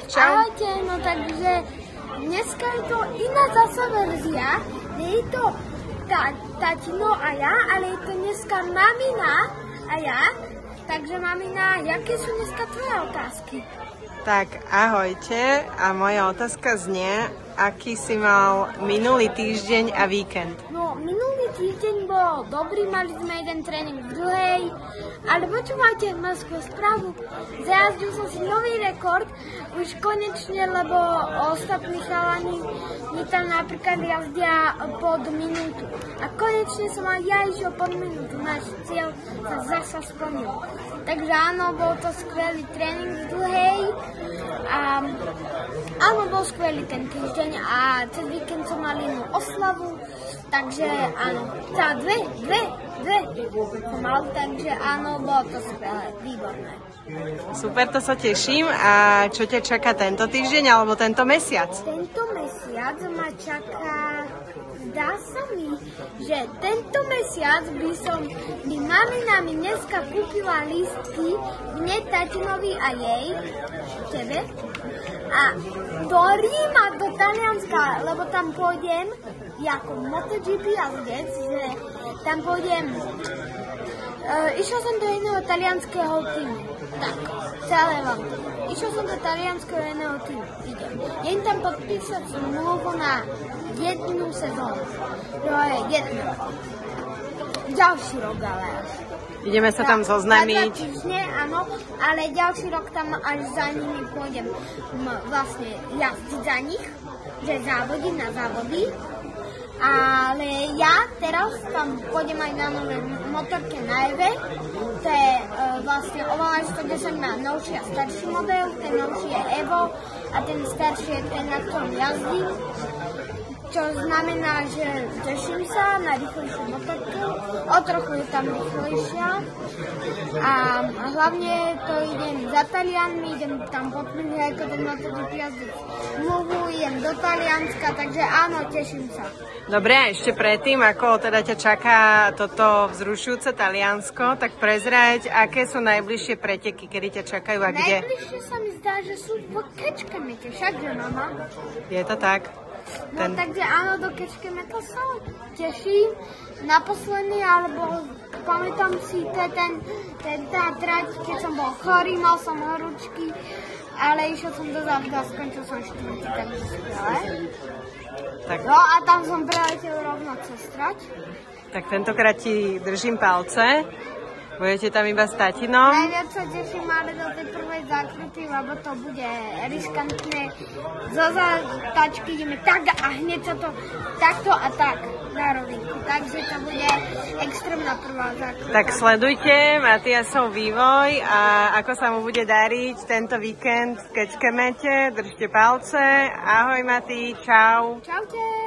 Čau. Ahojte, no takže dneska je to iná zasa verzia. Nie je to tatino a ja, ale je to dneska mamina a ja. Takže mamina, jaké sú dneska tvoje otázky? Tak ahojte a moja otázka znie, aký si mal minulý týždeň a víkend? No, minulý týždeň bol dobrý, mali sme jeden tréning v druhej, ale počúvajte, mám skôr správu. Zajazdil som si nový rekord, už konečne, lebo ostatní chalani mi tam napríklad jazdia pod minútu. A konečne som aj ja išiel pod minútu, náš cieľ sa zasa splnil. Takže áno, bol to skvelý tréning v druhej a áno, bol skvelý ten týždeň a cez víkend som mal inú oslavu, takže áno, dve som mal, takže áno, bolo to skvelé, výborné. Super, to sa teším. A čo ťa čaká tento týždeň alebo tento mesiac? Tento mesiac ma čaká, zdá sa mi, že tento mesiac by mamina mi dneska kúpila lístky mne, tatinovi a jej, tebe, a do Ríma, do Talianska, lebo tam pôjdem ako MotoGP jazdec, že tam pôjdem. Išiel som do jedného talianského týmu. Tak, celé vám to. Išiel som do talianského jedného týmu. Idem tam podpísať zmluvu na jednu sezónu. To je jedno. Ďalší rok ale až. Ideme sa tam zoznamiť. 2 týždne, áno, ale ďalší rok tam až za nimi pôjdem vlastne jazdiť za nich, že závodím na závody. Ale ja teraz tam pôjdem aj na nové motorke na EVE. To je vlastne oveľa 110 má novší a starší model. Ten novší je Evo a ten starší je ten, na ktorom jazdím. Čo znamená, že teším sa na rýchlejšiu motorku. O trochu je tam rýchlejšia. A hlavne to idem za Talianmi, idem tam podpísať ako ten MotoGP jazdec zmluvu, idem do Talianska, takže áno, teším sa. Dobre, a ešte predtým, ako teda ťa čaká toto vzrušujúce Taliansko, tak prezrať, aké sú najbližšie preteky, kedy ťa čakajú a kde? Najbližšie sa mi zdá, že sú v Kečkemete, všakže mama? Je to tak? No takže áno, do Kečkemeta sa teším. Naposledný, alebo pamätám si, tá trať, keď som bol chorý, mal som horúčky, ale išiel som do závod a skončil som 4, takže skvelé. Tak. No a tam som preletel rovno cez trať. Tak tentokrát ti držím palce. Budete tam iba s tatinom? Najviac sa teším ale do tej prvej zákruty, lebo to bude riskantné. Zo zatačky ideme tak a hneď sa to takto a tak na rovinku. Takže to bude extrémna prvá zákruta. Tak sledujte Matiasov vývoj a ako sa mu bude dariť tento víkend v Kečkemete. Držte palce. Ahoj Mati, čau. Čaute.